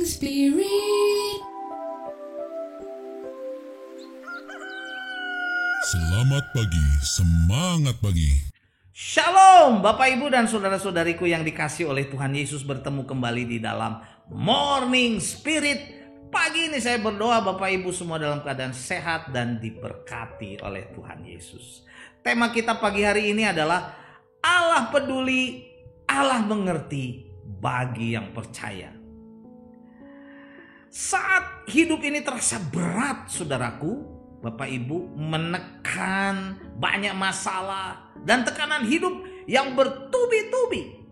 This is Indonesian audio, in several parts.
the Spirit. Selamat pagi, semangat pagi. Shalom Bapak Ibu dan saudara-saudariku yang dikasihi oleh Tuhan Yesus, bertemu kembali di dalam Morning Spirit. Pagi ini saya berdoa Bapak Ibu semua dalam keadaan sehat dan diberkati oleh Tuhan Yesus. Tema kita pagi hari ini adalah Allah peduli, Allah mengerti bagi yang percaya. Saat hidup ini terasa berat saudaraku, Bapak Ibu, menekan, banyak masalah dan tekanan hidup yang bertubi-tubi.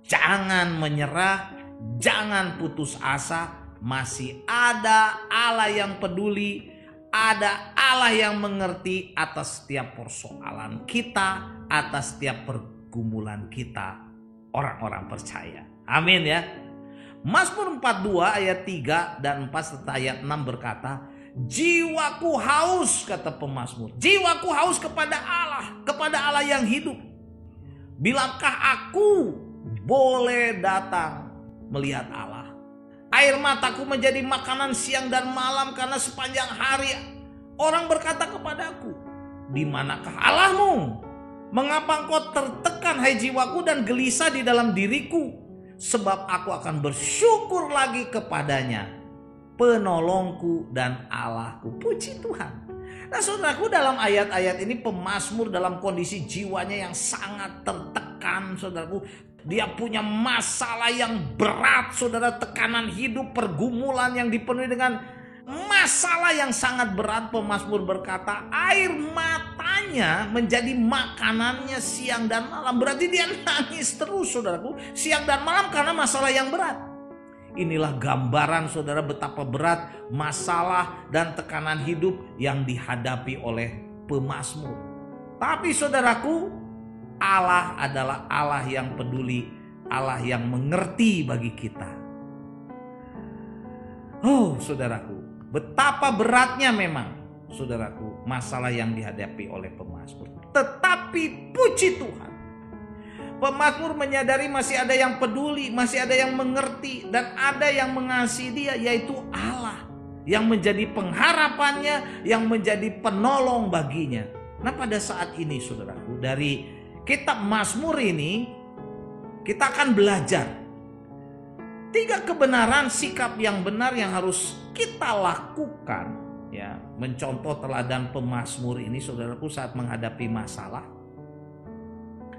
Jangan menyerah, jangan putus asa. Masih ada Allah yang peduli, ada Allah yang mengerti atas setiap persoalan kita, atas setiap pergumulan kita, orang-orang percaya. Amin ya. Mazmur 42 ayat 3 dan 4 serta ayat 6 berkata, jiwaku haus, kata pemazmur, jiwaku haus kepada Allah yang hidup. Bilakah aku boleh datang melihat Allah? Air mataku menjadi makanan siang dan malam, karena sepanjang hari orang berkata kepadaku, di manakah Allahmu? Mengapa engkau tertekan hai jiwaku dan gelisah di dalam diriku? Sebab aku akan bersyukur lagi kepadanya, penolongku dan Allahku. Puji Tuhan. Nah saudaraku, dalam ayat-ayat ini pemazmur dalam kondisi jiwanya yang sangat tertekan saudaraku. Dia punya masalah yang berat saudara, tekanan hidup, pergumulan yang dipenuhi dengan masalah yang sangat berat. Pemazmur berkata air matanya menjadi makanannya siang dan malam. Berarti dia nangis terus saudaraku, siang dan malam karena masalah yang berat. Inilah gambaran saudara betapa berat masalah dan tekanan hidup yang dihadapi oleh pemazmur. Tapi saudaraku, Allah adalah Allah yang peduli, Allah yang mengerti bagi kita. Oh saudaraku, betapa beratnya memang saudaraku masalah yang dihadapi oleh pemazmur. Tetapi puji Tuhan, pemazmur menyadari masih ada yang peduli, masih ada yang mengerti, dan ada yang mengasihi dia, yaitu Allah yang menjadi pengharapannya, yang menjadi penolong baginya. Nah pada saat ini saudaraku, dari kitab Mazmur ini kita akan belajar 3 kebenaran sikap yang benar yang harus kita lakukan, ya, mencontoh teladan pemazmur ini saudaraku saat menghadapi masalah.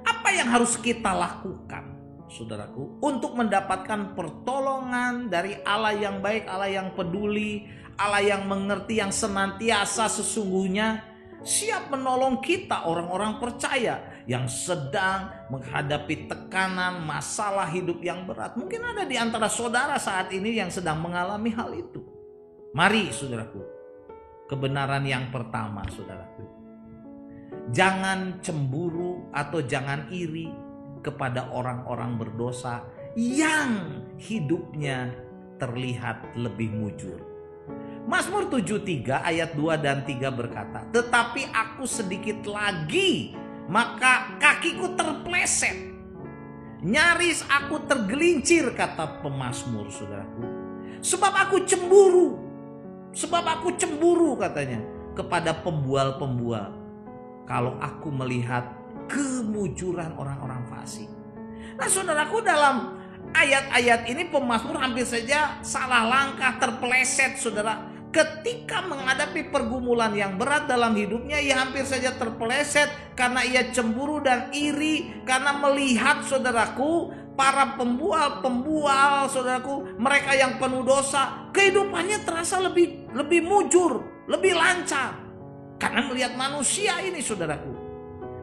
Apa yang harus kita lakukan saudaraku untuk mendapatkan pertolongan dari Allah yang baik, Allah yang peduli, Allah yang mengerti, yang senantiasa sesungguhnya siap menolong kita orang-orang percaya yang sedang menghadapi tekanan masalah hidup yang berat. Mungkin ada di antara saudara saat ini yang sedang mengalami hal itu. Mari saudaraku, kebenaran yang pertama saudaraku, jangan cemburu atau jangan iri kepada orang-orang berdosa yang hidupnya terlihat lebih mujur. Mazmur 73 ayat 2 dan 3 berkata, tetapi aku sedikit lagi maka kakiku terpleset, nyaris aku tergelincir, kata pemazmur saudaraku. Sebab aku cemburu katanya kepada pembual-pembual, kalau aku melihat kemujuran orang-orang fasik. Nah saudaraku, dalam ayat-ayat ini pemazmur hampir saja salah langkah, terpeleset saudara. Ketika menghadapi pergumulan yang berat dalam hidupnya, ia hampir saja terpeleset karena ia cemburu dan iri, karena melihat saudaraku para pembual saudaraku, mereka yang penuh dosa, kehidupannya terasa lebih mujur, lebih lancar karena melihat manusia ini saudaraku.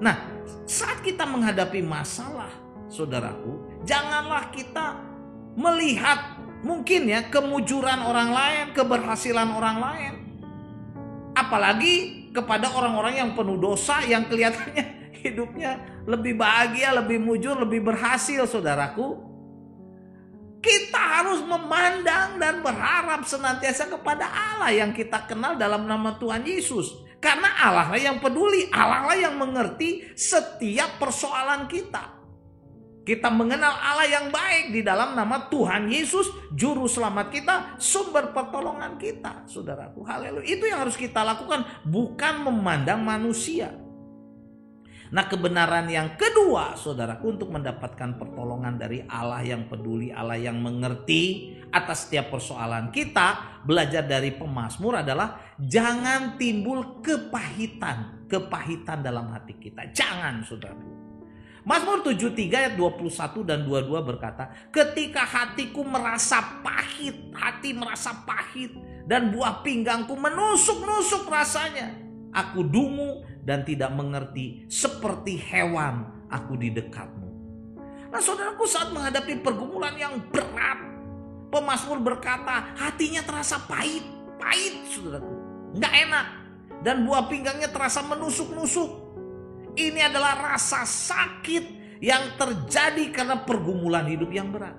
Nah, saat kita menghadapi masalah saudaraku, janganlah kita melihat mungkin ya kemujuran orang lain, keberhasilan orang lain, apalagi kepada orang-orang yang penuh dosa yang kelihatannya hidupnya lebih bahagia, lebih mujur, lebih berhasil saudaraku. Kita harus memandang dan berharap senantiasa kepada Allah yang kita kenal dalam nama Tuhan Yesus. Karena Allah lah yang peduli, Allah lah yang mengerti setiap persoalan kita. Kita mengenal Allah yang baik di dalam nama Tuhan Yesus, Juru Selamat kita, sumber pertolongan kita, saudaraku. Haleluya. Itu yang harus kita lakukan, bukan memandang manusia. Nah, kebenaran yang kedua, saudaraku, untuk mendapatkan pertolongan dari Allah yang peduli, Allah yang mengerti atas setiap persoalan kita, belajar dari pemazmur adalah jangan timbul kepahitan dalam hati kita. Jangan, saudaraku. Mazmur 73 ayat 21 dan 22 berkata, ketika hatiku merasa pahit, hati merasa pahit, dan buah pinggangku menusuk-nusuk rasanya, aku dungu dan tidak mengerti, seperti hewan aku di dekatmu. Nah, saudaraku, saat menghadapi pergumulan yang berat, pemazmur berkata hatinya terasa pahit, saudaraku, nggak enak, dan buah pinggangnya terasa menusuk-nusuk. Ini adalah rasa sakit yang terjadi karena pergumulan hidup yang berat.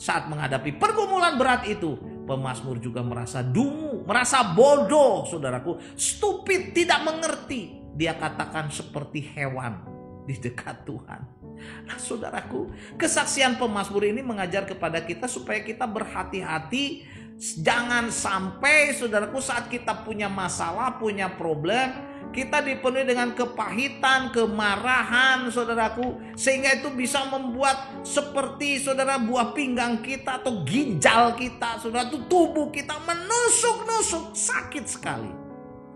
Saat menghadapi pergumulan berat itu, pemazmur juga merasa dungu, merasa bodoh, saudaraku, stupid, tidak mengerti. Dia katakan seperti hewan di dekat Tuhan. Nah, saudaraku, kesaksian pemazmur ini mengajar kepada kita supaya kita berhati-hati. Jangan sampai, saudaraku, saat kita punya masalah, punya problem, kita dipenuhi dengan kepahitan, kemarahan, saudaraku, sehingga itu bisa membuat seperti, saudara, buah pinggang kita atau ginjal kita, saudara, itu tubuh kita menusuk-nusuk, sakit sekali.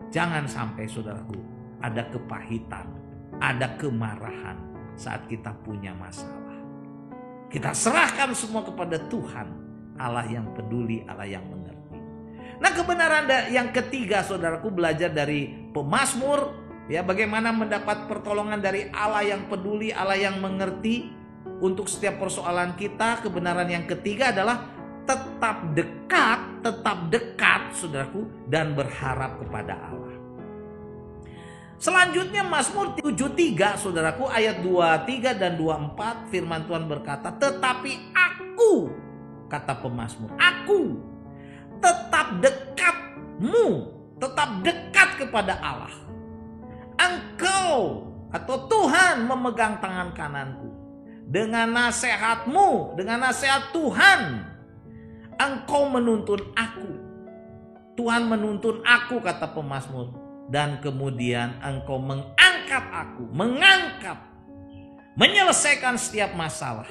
Jangan sampai, saudaraku, ada kepahitan, ada kemarahan saat kita punya masalah. Kita serahkan semua kepada Tuhan, Allah yang peduli, Allah yang mengerti. Nah, kebenaran yang ketiga, saudaraku, belajar dari pemazmur, ya, bagaimana mendapat pertolongan dari Allah yang peduli, Allah yang mengerti untuk setiap persoalan kita. Kebenaran yang ketiga adalah tetap dekat, saudaraku, dan berharap kepada Allah. Selanjutnya Mazmur 73, saudaraku, ayat 23 dan 24, firman Tuhan berkata, tetapi aku, kata pemazmur, aku tetap dekat kepada Allah. Engkau atau Tuhan memegang tangan kananku. Dengan nasihatmu, dengan nasihat Tuhan, engkau menuntun aku. Tuhan menuntun aku, kata pemazmur. Dan kemudian engkau menyelesaikan setiap masalah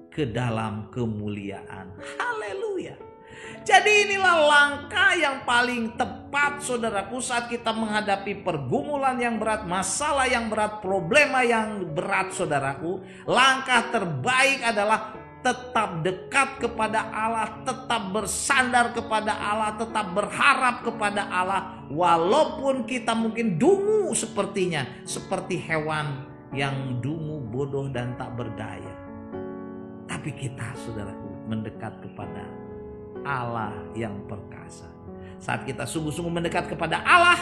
ke dalam kemuliaan. Haleluya. Jadi inilah langkah yang paling tepat, saudaraku, saat kita menghadapi pergumulan yang berat, masalah yang berat, problema yang berat, saudaraku. Langkah terbaik adalah tetap dekat kepada Allah, tetap bersandar kepada Allah, tetap berharap kepada Allah. Walaupun kita mungkin dungu sepertinya, seperti hewan yang dungu, bodoh, dan tak berdaya. Tapi kita, saudaraku, mendekat kepada Allah yang perkasa. Saat kita sungguh-sungguh mendekat kepada Allah,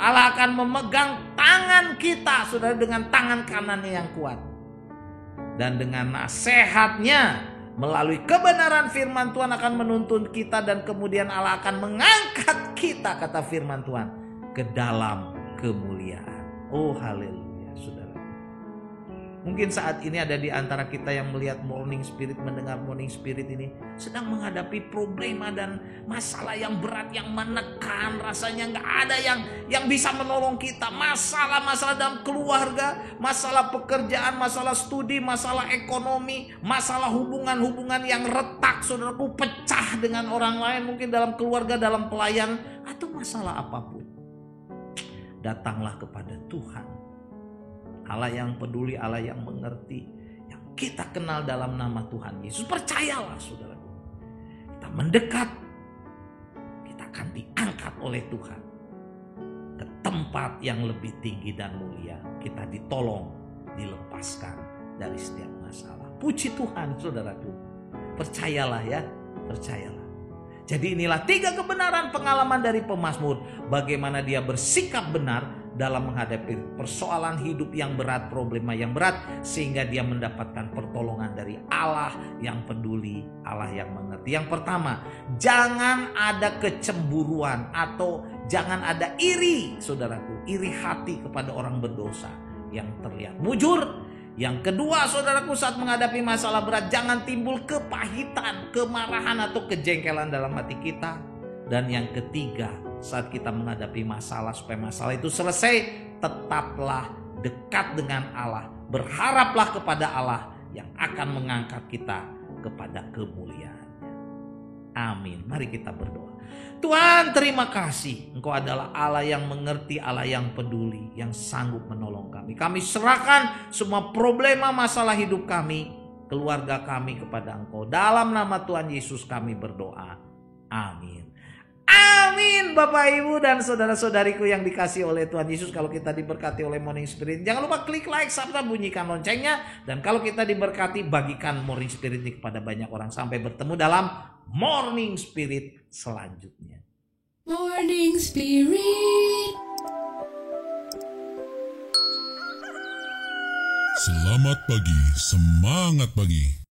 Allah akan memegang tangan kita, saudara, dengan tangan kanannya yang kuat. Dan dengan nasihatnya, melalui kebenaran firman Tuhan akan menuntun kita, dan kemudian Allah akan mengangkat kita, kata firman Tuhan, ke dalam kemuliaan. Oh, haleluya, saudara. Mungkin saat ini ada di antara kita yang melihat Morning Spirit, mendengar Morning Spirit ini, sedang menghadapi problema dan masalah yang berat, yang menekan. Rasanya gak ada yang bisa menolong kita. Masalah-masalah dalam keluarga, masalah pekerjaan, masalah studi, masalah ekonomi, masalah hubungan-hubungan yang retak, saudaraku, pecah dengan orang lain, mungkin dalam keluarga, dalam pelayan, atau masalah apapun. Datanglah kepada Tuhan, Allah yang peduli, Allah yang mengerti, yang kita kenal dalam nama Tuhan Yesus. Percayalah, saudara, kita mendekat, kita akan diangkat oleh Tuhan ke tempat yang lebih tinggi dan mulia. Kita ditolong, dilepaskan dari setiap masalah. Puji Tuhan, saudaraku. Percayalah ya, percayalah. Jadi inilah 3 kebenaran pengalaman dari pemazmur. Bagaimana dia bersikap benar dalam menghadapi persoalan hidup yang berat, problema yang berat, sehingga dia mendapatkan pertolongan dari Allah yang peduli, Allah yang mengerti. Yang pertama, jangan ada kecemburuan atau jangan ada iri, saudaraku, iri hati kepada orang berdosa yang terlihat mujur, Yang kedua, saudaraku, saat menghadapi masalah berat, jangan timbul kepahitan, kemarahan atau kejengkelan dalam hati kita. Dan yang ketiga, saat kita menghadapi masalah, supaya masalah itu selesai, tetaplah dekat dengan Allah. Berharaplah kepada Allah yang akan mengangkat kita kepada kemuliaan. Amin. Mari kita berdoa. Tuhan, terima kasih. Engkau adalah Allah yang mengerti, Allah yang peduli, yang sanggup menolong kami. Kami serahkan semua problema masalah hidup kami, keluarga kami kepada Engkau. Dalam nama Tuhan Yesus kami berdoa. Amin. Amin. Bapak, Ibu, dan saudara-saudariku yang dikasihi oleh Tuhan Yesus. Kalau kita diberkati oleh Morning Spirit, jangan lupa klik like, serta bunyikan loncengnya. Dan kalau kita diberkati, bagikan Morning Spirit ini kepada banyak orang. Sampai bertemu dalam Morning Spirit selanjutnya. Morning Spirit. Selamat pagi, semangat pagi.